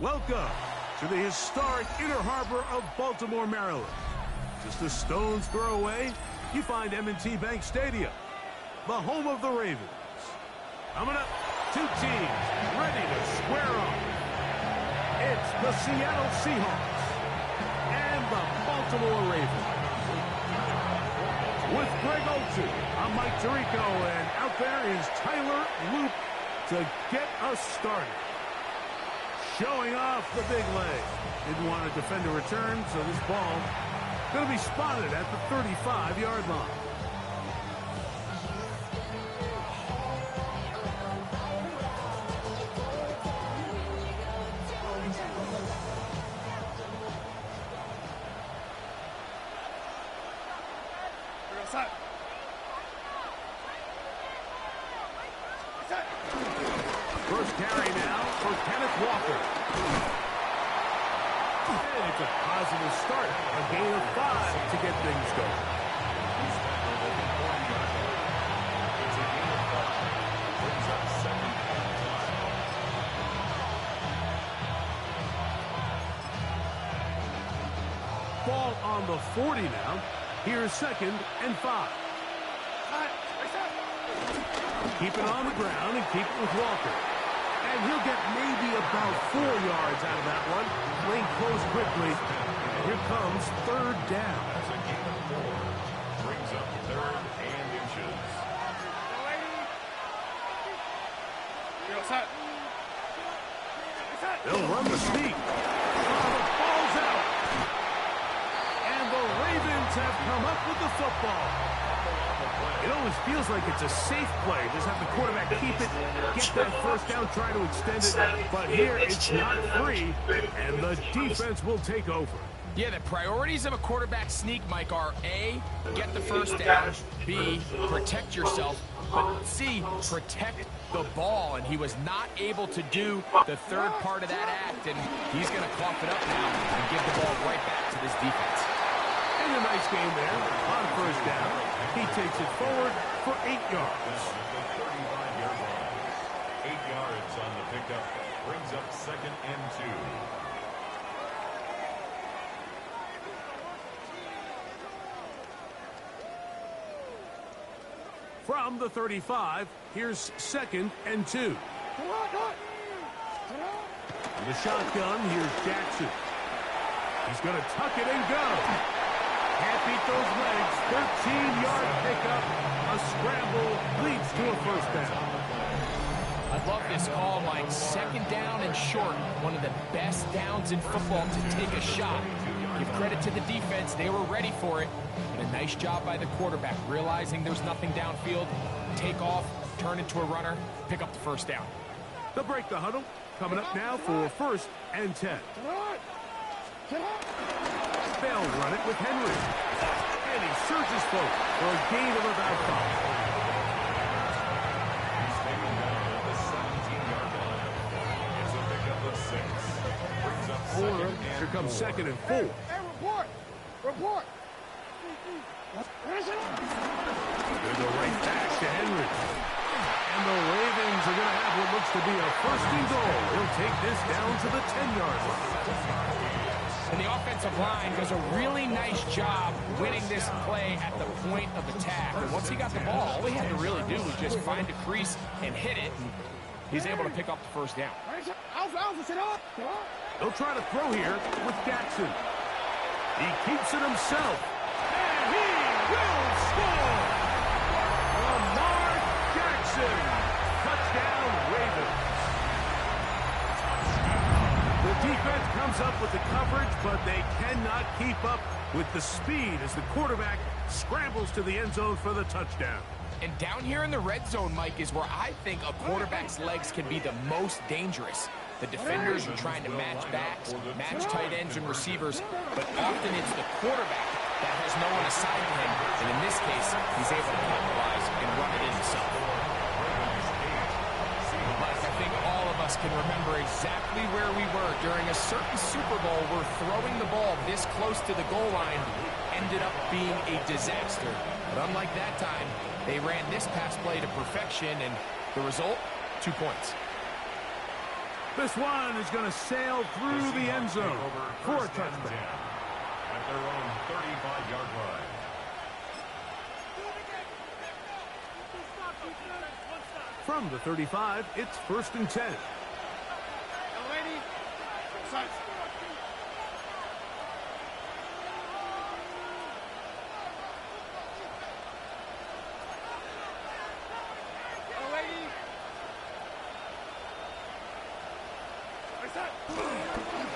Welcome to the historic Inner Harbor of Baltimore, Maryland. Just a stone's throw away, you find M&T Bank Stadium, the home of the Ravens. Coming up, two teams ready to square off. It's the Seattle Seahawks and the Baltimore Ravens. With Greg Olsen, I'm Mike Tirico, and out there is Tyler Loop to get us started. Showing off the big leg. Didn't want to defend a return, so this ball going to be spotted at the 35-yard line. First carry now for Kenneth Walker. And it's a positive start. A gain of 5 to get things going. Ball on the 40 now. Here's 2nd and 5. Keep it on the ground and keep it with Walker. And he'll get maybe about 4 yards out of that one. Lane closed quickly. And here comes 3rd down. That's a gain of 4. Brings up 3rd and inches. They'll run the sneak. Oh, the ball's out. And the Ravens have come up with the football. It always feels like it's a safe play. Just have the quarterback keep it, get that first down, try to extend it. But here it's not free, and the defense will take over. Yeah, the priorities of a quarterback sneak, Mike, are A, get the first down, B, protect yourself, but C, protect the ball. And he was not able to do the third part of that act, and he's going to cough it up now and give the ball right back to this defense. And a nice game there on first down. He takes it forward for 8 yards. 35-yard line. 8 yards on the pickup. Brings up 2nd and 2. From the 35, here's 2nd and 2. In the shotgun, here's Jackson. He's going to tuck it and go. Can't beat those legs. 13-yard pickup. A scramble leads to a first down. I love this call, Mike. 2nd down and short. One of the best downs in football to take a shot. Give credit to the defense. They were ready for it. And a nice job by the quarterback, realizing there's nothing downfield. Take off, turn into a runner, pick up the first down. They'll break the huddle. Coming up now for 1st and 10. They'll run it with Henry. And he surges forward for a gain of about 5. He's taken down at the 17-yard line. It's a pickup of 6. Brings up 2nd and 4. Here comes 2nd and 4. Hey, report. They go right back to Henry. And the Ravens are going to have what looks to be a 1st and goal. He'll take this down to the 10-yard line. And the offensive line does a really nice job winning this play at the point of attack. And once he got the ball, all he had to really do was just find a crease and hit it. And he's able to pick up the first down. They'll try to throw here with Jackson. He keeps it himself. And he will score! Lamar Jackson. Touchdown, Ravens. The defense comes up with the coverage, but they cannot keep up with the speed as the quarterback scrambles to the end zone for the touchdown. And down here in the red zone, Mike, is where I think a quarterback's legs can be the most dangerous. The defenders are trying to match backs, match tight ends and receivers, but often it's the quarterback that has no one assigned to him. And in this case, he's able to capitalize and run it in himself. Mike, I think all of us can remember exactly where we were during a certain Super Bowl where throwing the ball this close to the goal line ended up being a disaster. But unlike that time, they ran this pass play to perfection, and the result, 2 points. This one is going to sail through the end zone for a touchback. At their own 35-yard line. From the 35, it's 1st and 10.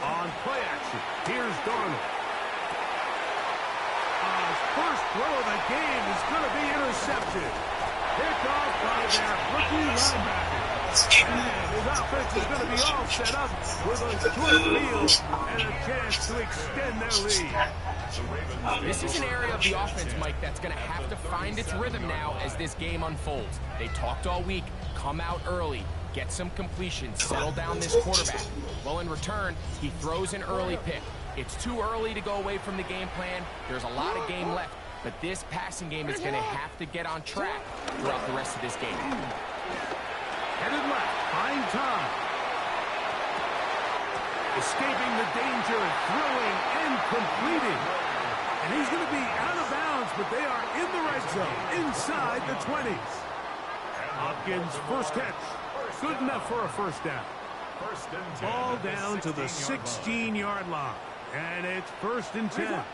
On play action, here's Darnold. His first throw of the game is going to be intercepted. Picked off by their rookie linebacker. And his offense is going to be all set up with a short field and a chance to extend their lead. This is an area of the offense, Mike, that's going to have to find its rhythm now as this game unfolds. They talked all week, come out early, get some completions, settle down this quarterback. Well, in return, he throws an early pick. It's too early to go away from the game plan. There's a lot of game left, but this passing game is going to have to get on track throughout the rest of this game. Headed left, find time. Escaping the danger, throwing and completing. And he's going to be out of bounds, but they are in the red zone, inside the 20s. Hopkins' first catch. Good enough for a first down. Ball down to the 16-yard line. And it's 1st and 10.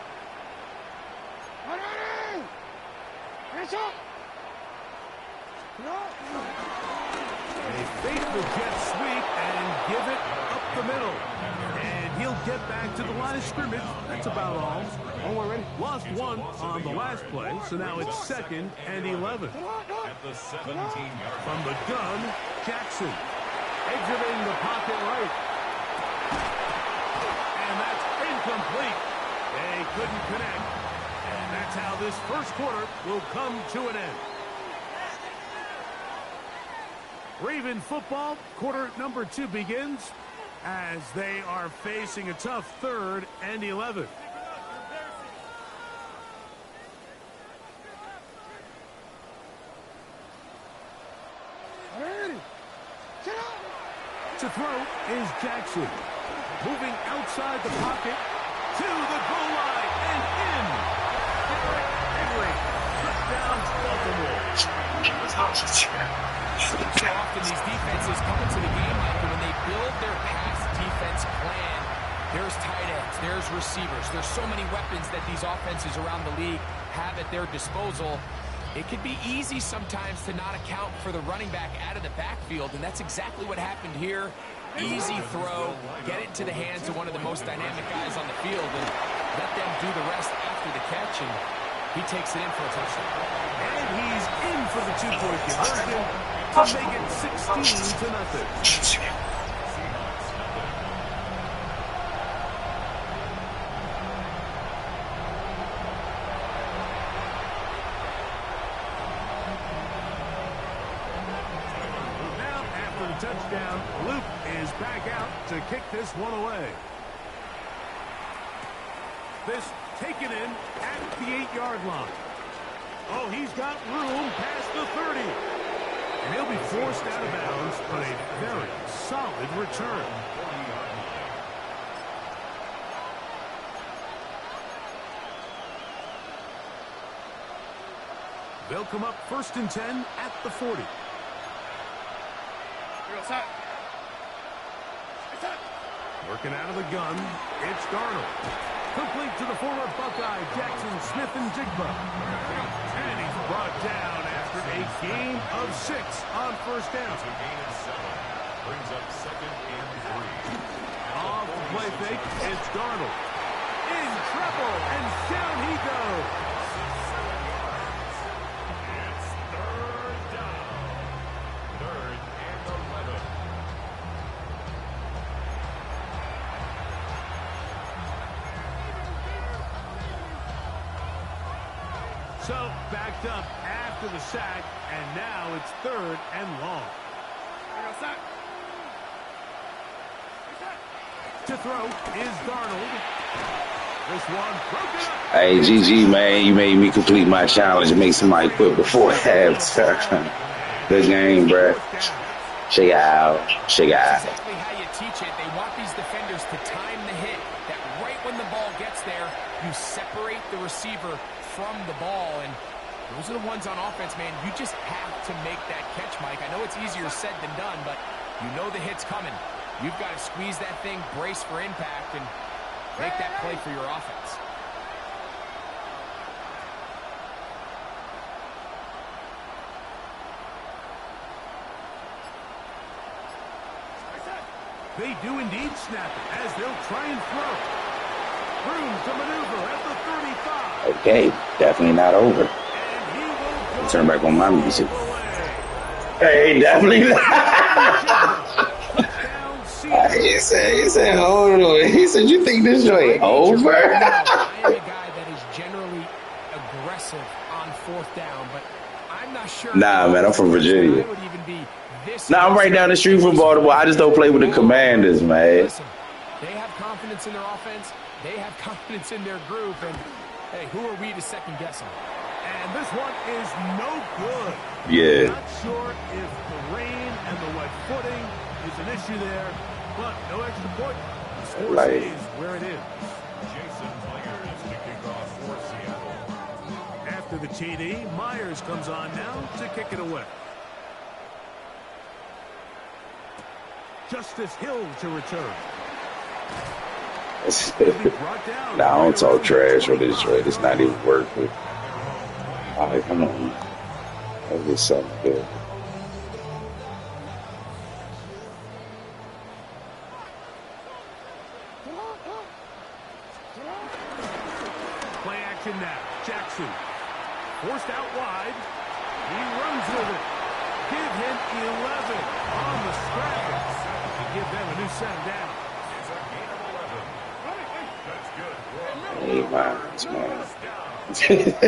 They fake the jet sweep and give it up the middle. And he'll get back to the line of scrimmage. That's about all. Lost one on the last play, so now it's 2nd and 11. At the 17-yard From the gun, Jackson. Exiting the pocket right. And that's incomplete. They couldn't connect. And that's how this first quarter will come to an end. Raven football, quarter number 2 begins as they are facing a tough 3rd and 11. To throw is Jackson. Moving outside the pocket to the goal line and in. Henry, touchdown Baltimore. So often these defenses come into the game like when they build their pass defense plan, there's tight ends, there's receivers, there's so many weapons that these offenses around the league have at their disposal. It can be easy sometimes to not account for the running back out of the backfield, and that's exactly what happened here. Easy throw, get it to the hands of one of the most dynamic guys on the field, and let them do the rest after the catch, and he takes it in for a touchdown. And he's in for the 2-point conversion to make it 16-0. Touchdown. Luke is back out to kick this one away. This taken in at the 8-yard line. Oh, he's got room past the 30. And he'll be forced out of bounds on a very solid return. They'll come up 1st and 10 at the 40. Working out of the gun, it's Darnold. Complete to the former Buckeye, Jackson Smith-Njigba. And he's brought down after a gain of 6 on 1st down. It's a gain of 7. Brings up 2nd and 3. Off the play fake, it's Darnold. In trouble, and down he goes. It's 3rd down. 3rd and 11. So, backed up after the sack, and now it's 3rd and long. To throw is Darnold. This one broken up. Hey, GG, man, you made me complete my challenge and make somebody quit before halftime. Good game, bruh. Shake out. Shake That's out. exactly how you teach it. They want these defenders to time the hit. That right when the ball gets there, you separate the receiver from the ball. And those are the ones on offense, man. You just have to make that catch, Mike. I know it's easier said than done, but you know the hit's coming. You've got to squeeze that thing, brace for impact, and make that play for your offense. They do indeed snap it as they'll try and throw. Room to maneuver at the 35. Okay, definitely not over. And he will go Turn back on my music. away. Hey, definitely not. Touchdown, Seattle. He said, hold on. He said, you think this joint over? I am a guy that is generally aggressive on fourth down, but I'm not sure. Nah, man, I'm from Virginia. I would even be this Nah, I'm right down the street from Baltimore. I just don't play with the Commanders, man. Listen, they have confidence in their offense. They have confidence in their group. And, hey, who are we to second-guess them? And this one is no good. Yeah. Not sure if the rain and the wet footing is an issue there, but no extra point. The score stays where it is. Jason Myers to kick off for Seattle. After the TD, Myers comes on now to kick it away. Justice Hill to return. Nah, I don't talk trash on this trade. It's not even worth it. All right, come on. Let's get something good. Play action now. Jackson. Forced out wide. He runs with it. Give him 11 on the scramble. To give them a new set down. It's a gain of 11. That's good. Hey, man. First and 10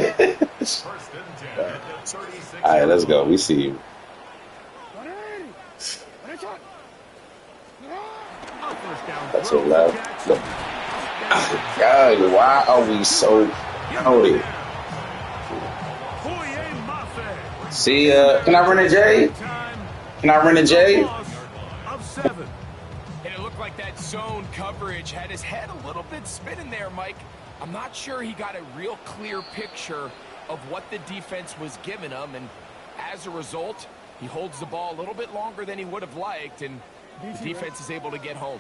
at the 36. All right, let's go. We see you. A first down That's throw a for left. Jackson. God, why are we so loaded? Boye Mafe. See, can I run a J? Can I run a J? Loss of 7. And it looked like that zone coverage had his head a little bit spinning there, Mike. I'm not sure he got a real clear picture of what the defense was giving him, and as a result, he holds the ball a little bit longer than he would have liked, and the defense is able to get home.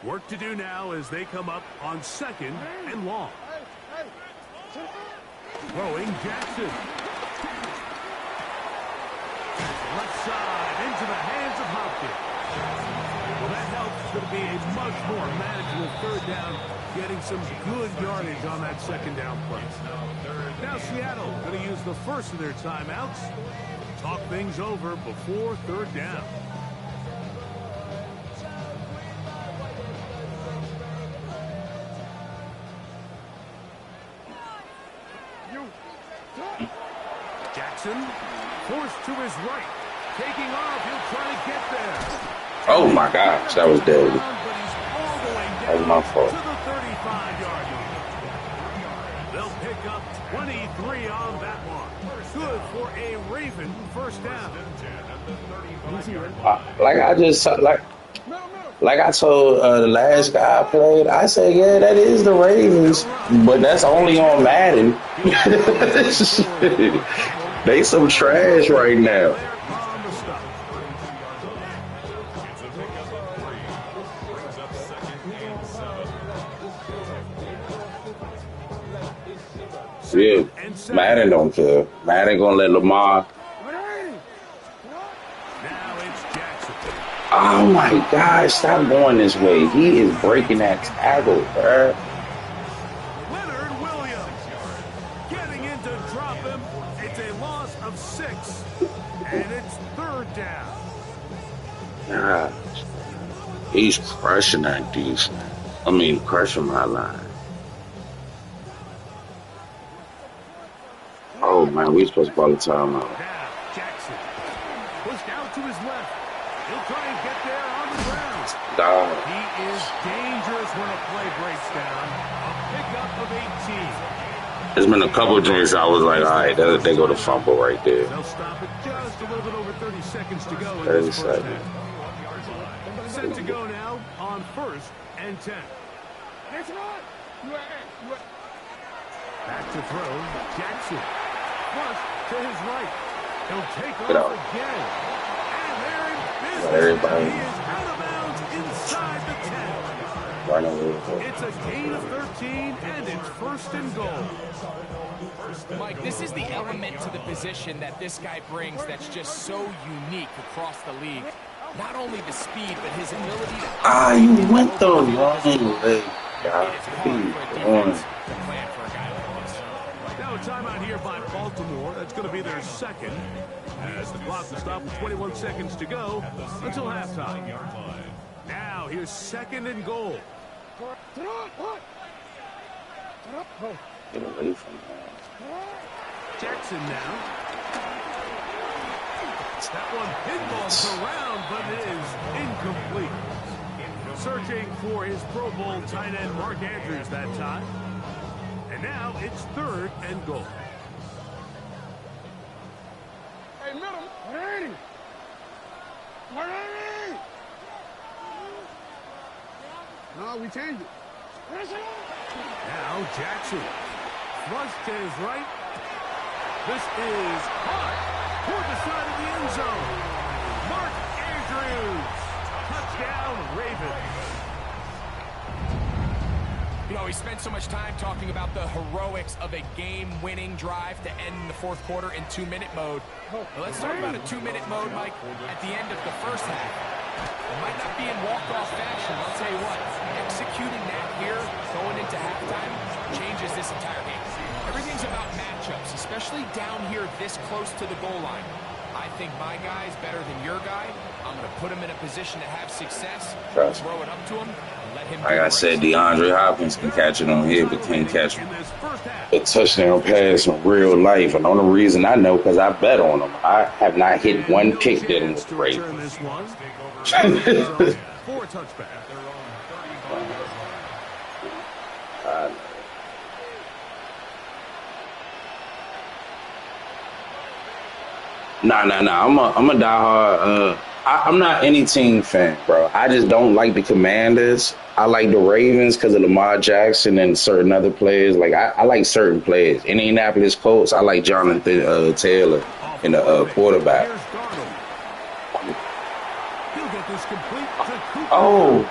Work to do now as they come up on 2nd and long. Throwing Jackson. Left side into the hands of Hopkins. Well, that helps. It's going to be a much more manageable third down, getting some good yardage on that second down play. Now Seattle going to use the first of their timeouts. Talk things over before third down. Jackson forced to his right. Taking off, he'll try to get there. Oh my gosh, that was deadly. But he's all the way down That was my fault. to the 35-yard line. They'll pick up 23 on that one. Good for a Raven first down. Like I told the last guy I played, I said, yeah, that is the Ravens, but that's only on Madden. They some trash right now. On the stop. It's a pickup of 3. Brings up 2nd and 7. Yeah, Madden don't care. Madden gonna let Lamar. Now it's Jackson. Oh my gosh, stop going this way. He is breaking that tackle, bro. Leonard Williams getting in to drop him. It's a loss of 6, and it's third down. Gosh, he's crushing that defense. I mean, crushing my line. Oh man, we supposed to call the timeout. Now Jackson pushed out to his left. He'll try and get there on the ground. Dog. He is dangerous when a play breaks down. A pickup of 18. There's been a couple of drinks I was like, all right, they go to fumble right there. They'll stop it just a little bit over 30 seconds to go in 30 this first seconds. half. Set to go now on 1st and 10. Next one. Back to throw, Jackson. Flush to his right. He'll take Get off out. again. And they're in business. Everybody. He is out of bounds inside the 10. Right over. It's a gain of 13, and it's 1st and goal. Mike, this is the element to the position that this guy brings that's just so unique across the league. Not only the speed, but his ability to... You went the wrong way. It is hard for a defense to plan for a guy like this. Now a timeout here by Baltimore. That's going to be their second. As the clock will stop with 21 seconds to go until halftime. Now here's 2nd and goal. Get away from that. Jackson now. That one pinballs around, but it is incomplete. Searching for his Pro Bowl tight end Mark Andrews that time. And now it's 3rd and goal. Hey, middle. 180. 180. No, we changed it. Now Jackson. Flush to his right. This is hot toward the side of the end zone. Mark Andrews. Touchdown, Ravens. You know, we spent so much time talking about the heroics of a game-winning drive to end the 4th quarter in 2-minute mode. Well, let's talk about a 2-minute mode, Mike, at the end of the 1st half. It might not be in walk-off fashion, I'll tell you what. Executing that here, going into halftime, changes this entire game. Everything's about matchups, especially down here this close to the goal line. I think my guy's better than your guy. I'm going to put him in a position to have success, Trust me. throw it up to him, and let him... Like I said, DeAndre Hopkins can catch it on here, but can't catch a touchdown pass in real life. And the only reason I know because I bet on him. I have not hit one pick that in the Ravens. 4 touchbacks. Nah. I'm a diehard. I'm not any team fan, bro. I just don't like the Commanders. I like the Ravens because of Lamar Jackson and certain other players. Like I like certain players. Indianapolis Colts, I like Jonathan Taylor in the quarterback. Here's Darnold. He'll get this complete to Cooper. Oh,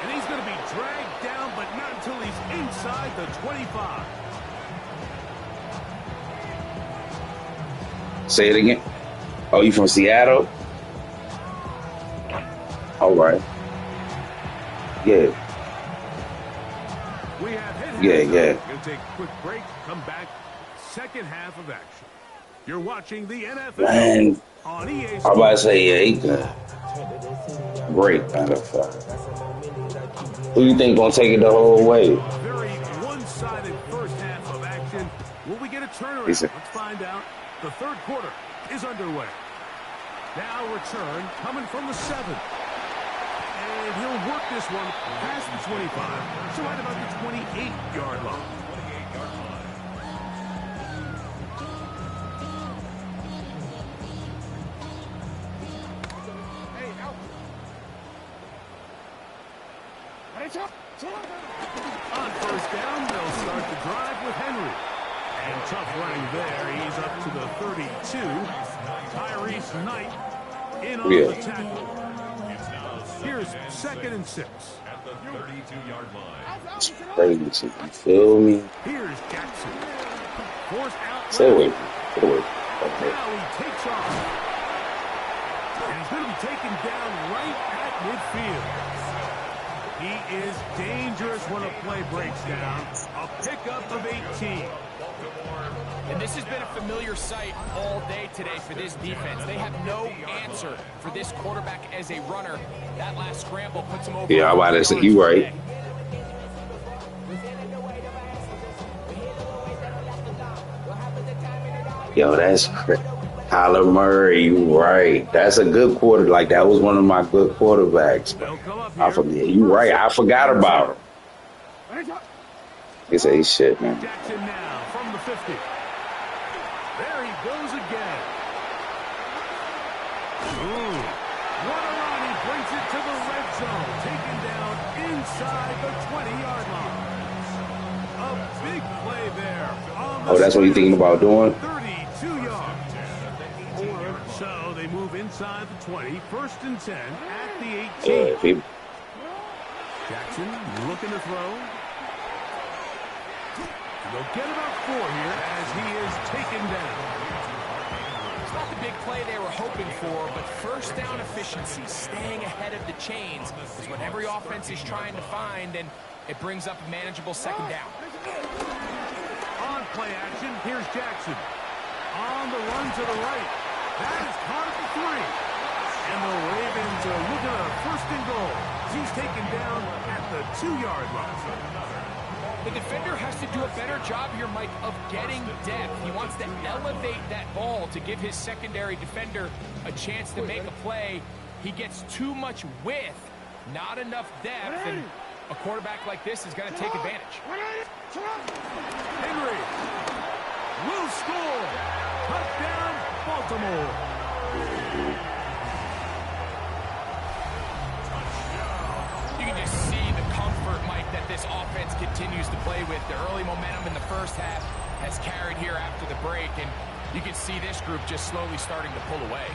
And he's going to be dragged down, but not until he's inside the 25. say it again. Oh, you from Seattle? All right. Yeah. We have Yeah. We'll take a quick break, come back, 2nd half of action. You're watching the NFL Man, on EA I'm Sports. about to say, yeah, he good. Great, matter of fact. Who you think gonna take it the whole way? Very one-sided 1st half of action. Will we get a turnaround? Is it? Let's find out. The 3rd quarter is underway. Now return coming from the 7. And he'll work this one past the 25, so right about the 28-yard line. Hey, out. On 1st down, they'll start the drive with Henry. And tough running there. He's up to the 32. Tyrese Knight in on the tackle. Here's 2nd and 6. At the 32-yard line. It's crazy. You feel me? Here's Jackson. Forced out. Stay away. Get away. Okay. Now he takes off. And he's going to be taken down right at midfield. He is dangerous when a play breaks down. A pickup of 18. And this has been a familiar sight all day today for this defense. They have no answer for this quarterback as a runner. That last scramble puts him over. Yeah, I'm about to say, you right. Yo, that's crazy. Kyler Murray, you right. That's a good quarter. Like, that was one of my good quarterbacks. They'll come up I here. forget. You right. I forgot about him. It's a shit, man. Jackson now from the 50. There he goes again. Ooh. What a run. He brings it to the red zone. Taken down inside the 20-yard line. A big play there. Oh, that's what you're thinking about doing? 32 yards. So they move inside the 20. First and 10 at the 18. Jackson looking to throw. They'll get about 4 here as he is taken down. It's not the big play they were hoping for, but first down efficiency, staying ahead of the chains, is what every offense is trying to find, and it brings up a manageable second down. On play action, here's Jackson. On the run to the right. That is caught at the 3. And the Ravens are looking at a first and goal. He's taken down at the 2-yard line. The defender has to do a better job here, Mike, of getting depth. He wants to elevate that ball to give his secondary defender a chance to make a play. He gets too much width, not enough depth, and a quarterback like this is going to take advantage. Henry will score. Touchdown, Baltimore. You can just see the comfort, Mike, that this offense continues to play with. The early momentum in the first half has carried here after the break, and you can see this group just slowly starting to pull away.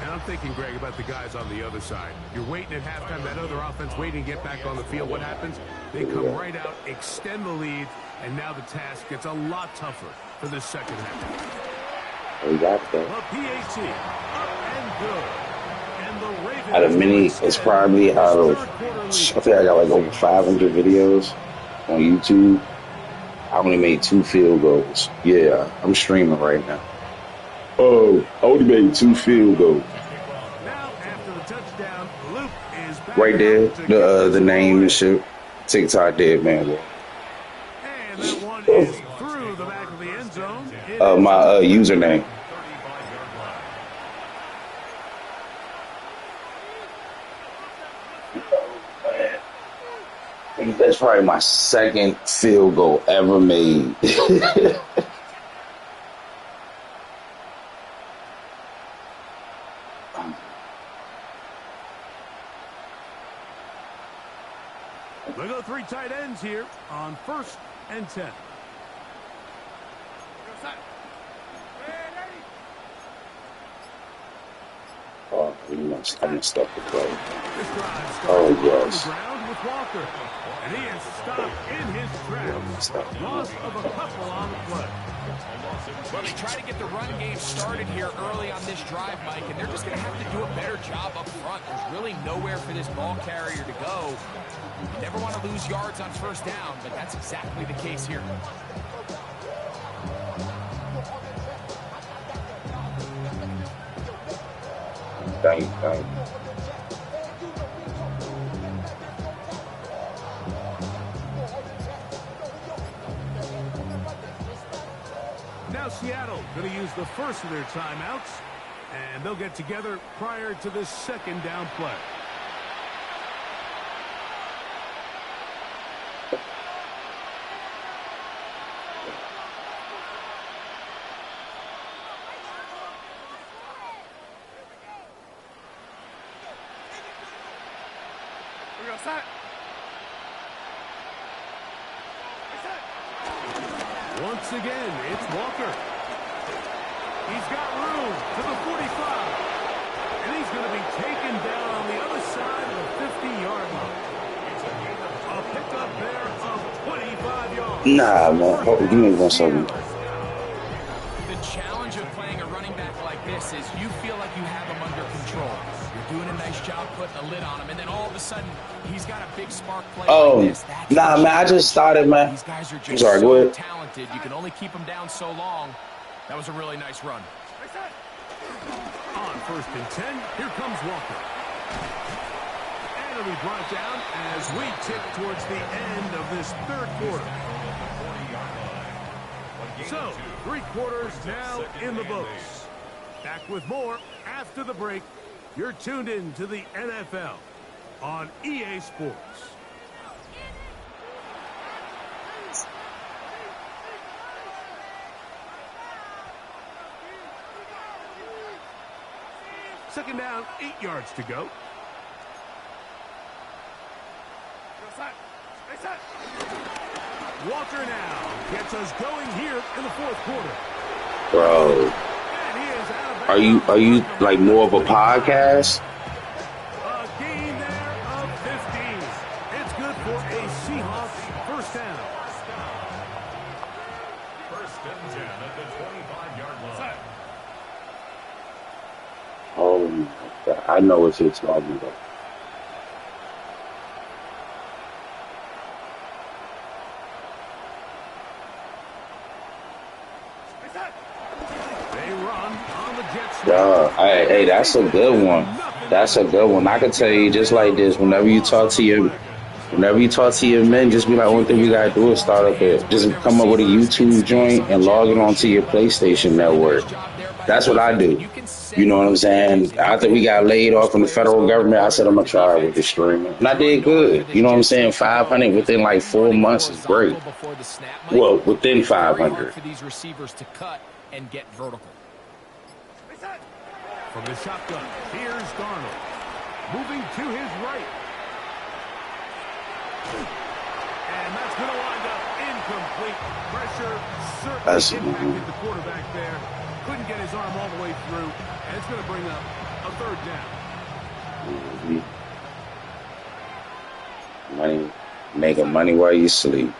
And I'm thinking, Greg, about the guys on the other side. You're waiting at halftime, that other offense waiting to get back on the field. What happens? They come right out, extend the lead, and now the task gets a lot tougher for this second half. We got that. The PAT, up and good. And the Ravens Out of many, it's probably out of, I think I got like over 500 videos on YouTube. I only made 2 field goals. Yeah, I'm streaming right now. Oh, I only made 2 field goals. Now, after the touchdown, Luke is back Right there, the name and shit. TikTok dead man. And that one is through the back of the end zone. My username. That's probably my second field goal ever made. They go 3 tight ends here on 1st and 10. Oh, I'm gonna stop the play. This drive starts Oh, on yes. the ground with Walker. And he is stopped in his tracks. Loss of a couple on the play. Well, they try to get the run game started here early on this drive, Mike, and they're just going to have to do a better job up front. There's really nowhere for this ball carrier to go. You never want to lose yards on first down, but that's exactly the case here. Thank you. Now Seattle going to use the first of their timeouts, and they'll get together prior to this second down play. Once again, it's Walker. He's got room to the 45. And he's going to be taken down on the other side of the 50-yard line. A pickup there of 25 yards. Nah, man. Hold, give me 1 second. The challenge of playing a running back like this is you feel like you have him under control. You're doing a nice job putting a lid on him, and then all of a sudden, he's got a big spark play like this. That's nah, man. I just started, man. These guys are I'm just sorry, go so ahead. talented. You can only keep them down so long. That was a really nice run. On 1st and 10, here comes Walker. And it'll be brought down as we tip towards the end of this 3rd quarter. So, 3 quarters now in the books. Back with more after the break. You're tuned in to the NFL on EA Sports. Second down, 8 yards to go. Walker now gets us going here in the fourth quarter. Bro, are you like more of a podcast? A gain there of 15. It's good for a Seahawks first down. First and 10 at the 25-yard line. Oh my God, I know what you're talking about. They run on the Jets. Hey, that's a good one. That's a good one. I can tell you just like this. Whenever you talk to your men, just be like, one thing we gotta do is start up just come up with a YouTube joint and log it onto your PlayStation network. That's what I do. You know what I'm saying? After we got laid off from the federal government, I said I'm gonna try it with the streaming, and I did good. You know what I'm saying? 500 within like 4 months is great. Well, within 500. For these receivers to cut and get vertical. From the shotgun, here's Darnold. Moving to his right. And that's going to wind up incomplete. Pressure certainly impacted the quarterback there. Couldn't get his arm all the way through. And it's going to bring up a third down. Money, making money while you sleep.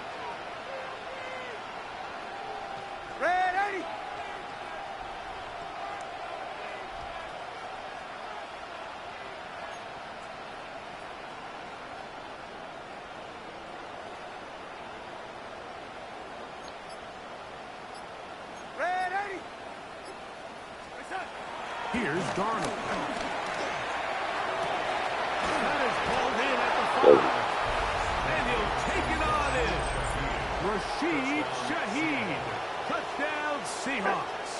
Here's Darnold. That is pulled in at the 5. And he'll take it on in. Rashid Shaheed. Touchdown, Seahawks.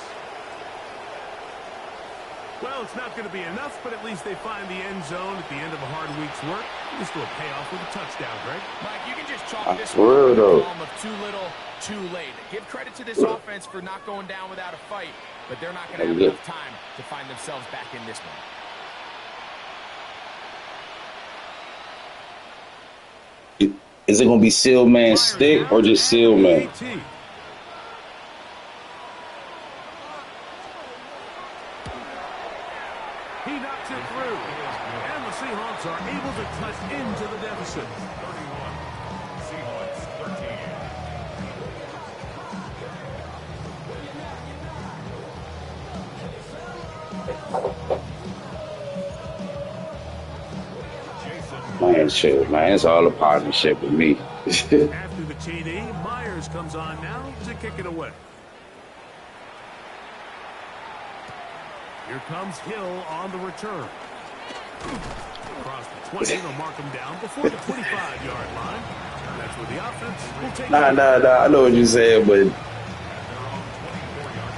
Well, it's not going to be enough, but at least they find the end zone at the end of a hard week's work. This will pay off with a touchdown, Greg. Mike, you can just chalk this one of too little, too late. Give credit to this offense for not going down without a fight, but they're not going to have enough time to find themselves back in this one. Is it going to be Seal Man stick or just Seal Man? He knocks it through, and the Seahawks are able to cut into the deficit. 31, Seahawks 13. Man, it's all a partnership with me. After the TD, Myers comes on now to kick it away. Here comes Hill on the return. Across the 20, they'll mark him down before the 25-yard line. That's where the offense will take Nah, I know what you're saying, but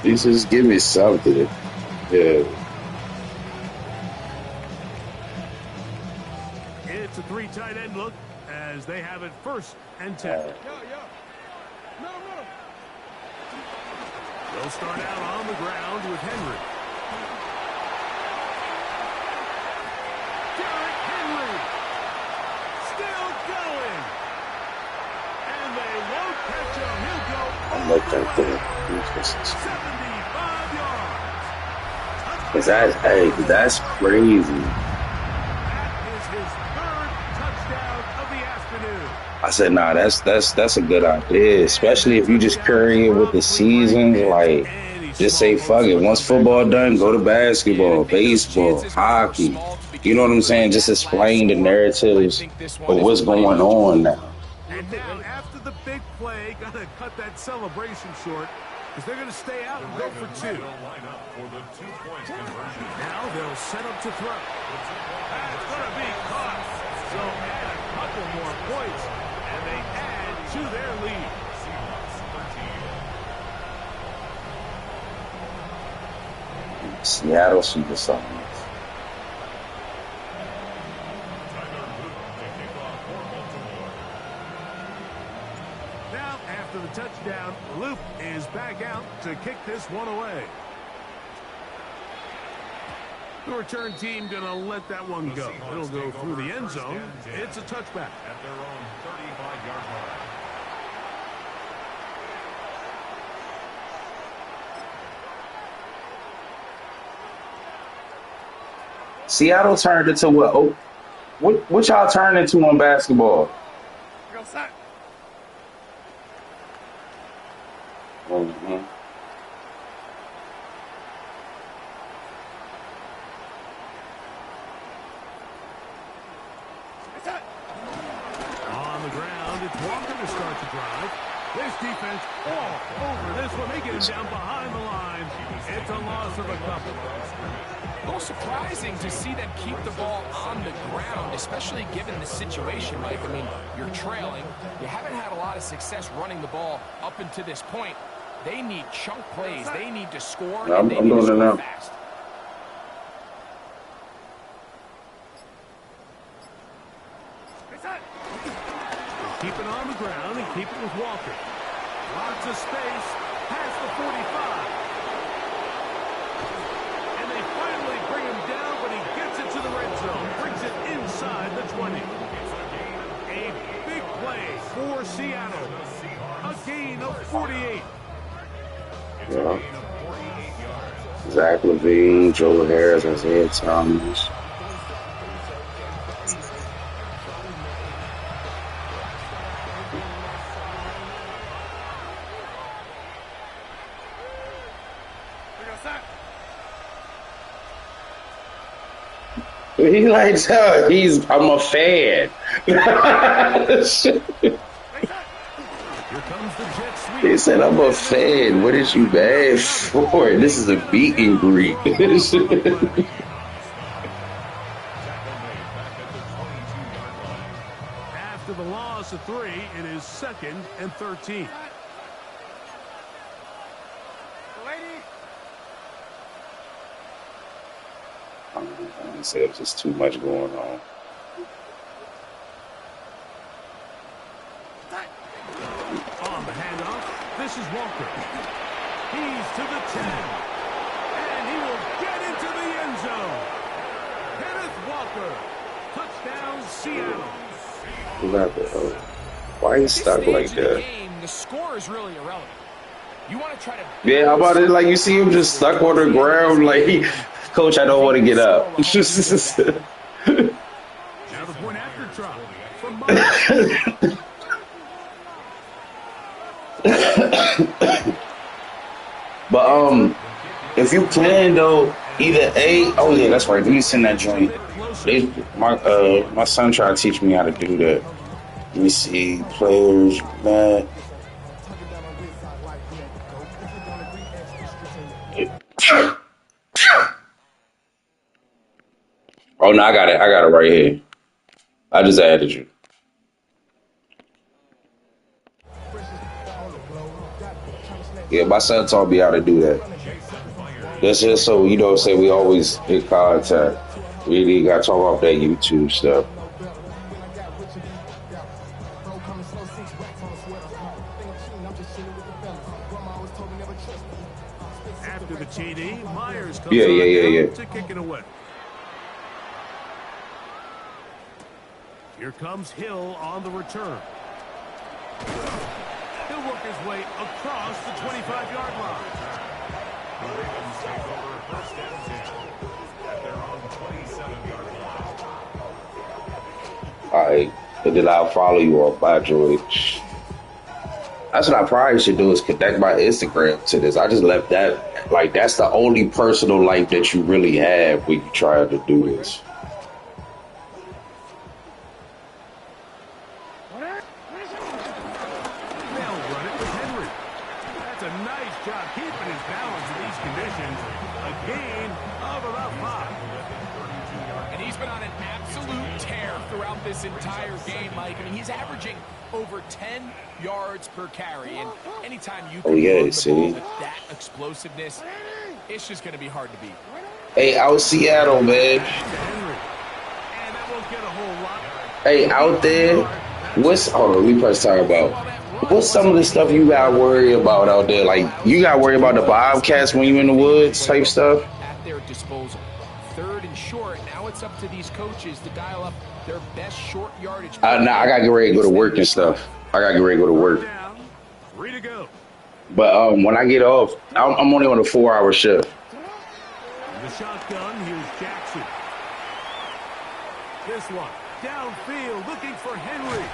just give me something. Yeah. It's a 3 tight end look as they have it first and 10. They'll start out on the ground with Henry. Henry still going. And they won't catch him. He'll go Like that thing. 75 yards. That's crazy. I said, nah, that's a good idea, especially if you just carry it with the seasons. Like, just say, fuck it. Once football done, go to basketball, baseball, hockey. You know what I'm saying? Just explain the narratives of what's going on now. And now, after the big play, gotta cut that celebration short because they're gonna stay out and go for 2. Now they'll set up to throw. That's gonna be caught. So add a couple more points. They add to their lead. Seattle Supersonics. Now, after the touchdown, Loop is back out to kick this one away. The return team going to let that one go. It'll go through the end zone. It's a touchback. At their own 35-yard line. Seattle turned into what? Oh, what y'all turned into on basketball? Mm-hmm. On the ground, it's Walker to start the drive. This defense all over this one. They get him down behind the line. It's a loss of a couple. A little surprising to see them keep the ball on the ground, especially given the situation, Mike. I mean, you're trailing. You haven't had a lot of success running the ball up until this point. They need chunk plays. They need to score, and they need to score fast. Keep it on the ground and keep it with Walker. Lots of space past the 45. And they finally bring him down, but he gets it to the red zone. Brings it inside the 20. A big play for Seattle. A gain of 48. Yeah. Zach Levine, Joe Harris, Isaiah Thomas. He likes her. I'm a fan. He said, I'm a fan. What is you mad for? This is a meet and greet. After the loss of 3, it is 2nd and 13. He said there's just too much going on. On the handoff, this is Walker. He's to the 10. And he will get into the end zone. Kenneth Walker. Touchdown, Seattle. Why he stuck like that? The score is really irrelevant. You want to try to... Yeah, how about it? Like, you see him just stuck on the ground. Like, Coach, I don't want to get up. Now the point after try from Myers. But if you can though, either oh yeah, that's right. You send that joint. My son tried to teach me how to do that. Let me see players, man. Oh no, I got it. I got it right here. I just added you. Yeah, my son taught me how to do that. That's just so, you know, say we always in contact. We ain't got to talk about that YouTube stuff. After the TD, Myers comes Yeah. to kick it away. Here comes Hill on the return. He'll work his way across the 25-yard line. The Ravens take over 1st and 10 at their own 27-yard line. All right, and then I'll follow you on my George. That's what I probably should do is connect my Instagram to this. I just left that, like, that's the only personal life that you really have when you try to do this. This entire game, Mike. I mean, he's averaging over 10 yards per carry, and anytime you can run the ball with that explosiveness, it's just going to be hard to beat. Hey, out Seattle, man. Hey, out there, hold on, we first talk about what's some of the stuff you got to worry about out there? Like, you got to worry about the bobcats when you in the woods type stuff? At their disposal. 3rd and short. Now it's up to these coaches to dial up their best short yardage. Nah, I gotta get ready to go to work and stuff. I gotta get ready to go to work. Down, 3 to go. But when I get off, I'm only on a 4-hour shift. The shotgun, here's Jackson. This one, downfield, looking for Henry.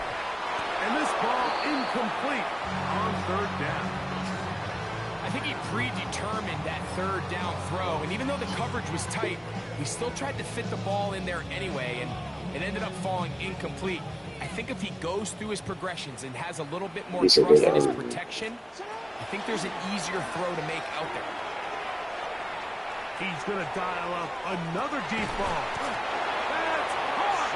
And this ball incomplete on 3rd down. I think he predetermined that 3rd down throw, and even though the coverage was tight, he still tried to fit the ball in there anyway, and it ended up falling incomplete. I think if he goes through his progressions and has a little bit more trust in his protection, I think there's an easier throw to make out there. He's going to dial up another deep ball. That's hard.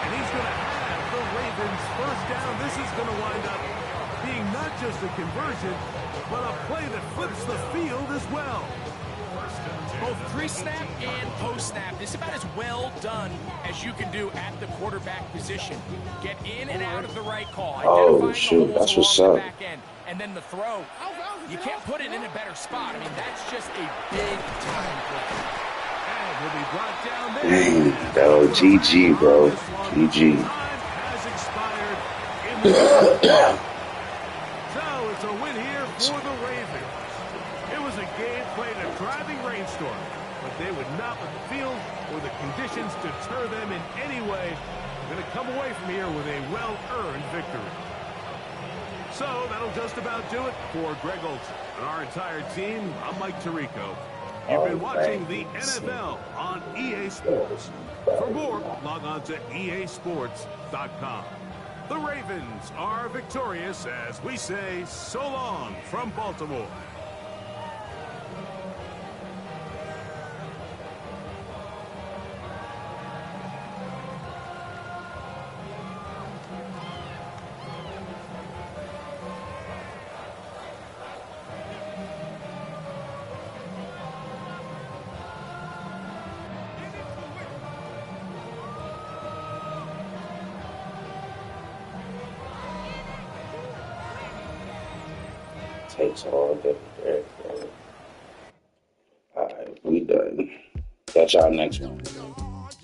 And he's going to have the Ravens 1st down. This is going to wind up being not just a conversion, but a play that flips the field as well. Both pre-snap and post-snap, this is about as well done as you can do at the quarterback position. Get in and out of the right call. Oh, shoot, that's what's up. Back end, and then the throw, you can't put it in a better spot. I mean, that's just a big-time play. And will be brought down there. Dang, though, GG, bro. GG. Time has expired in the So it's a win here for the Ravens. It was a game played in a driving rainstorm, but they would not let the field or the conditions deter them in any way. They're going to come away from here with a well-earned victory. So that'll just about do it for Greg Olson and our entire team. I'm Mike Tirico. You've been watching the NFL on EA Sports. For more, log on to easports.com. The Ravens are victorious as we say so long from Baltimore. Takes all day. All right, we done. Catch y'all next one.